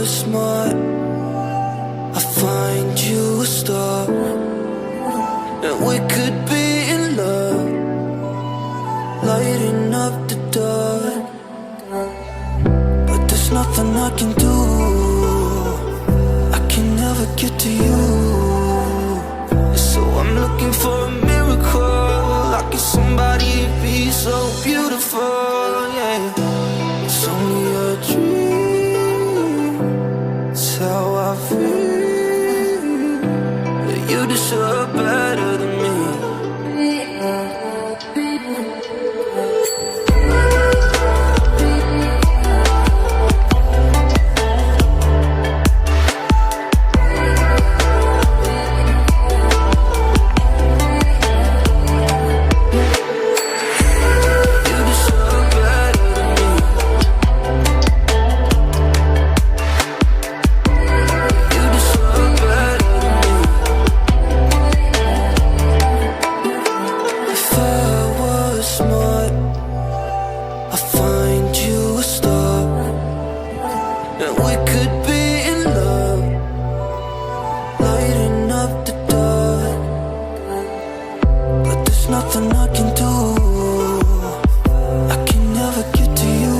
was smart, I find you a star, and we could be in love, lighting up the dark. But there's nothing I can do, I can never get to you. So I'm looking for a miracle, like it's somebody be so beautiful, yeah. It's only a dream, it's how I feel, that you deserve better than me. Nothing I can do, I can never get to you.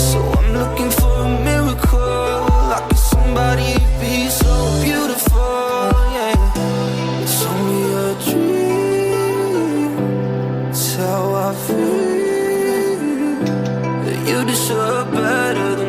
So I'm looking for a miracle, like it's somebody be so beautiful, yeah. It's only a dream, it's how I feel, that you deserve better than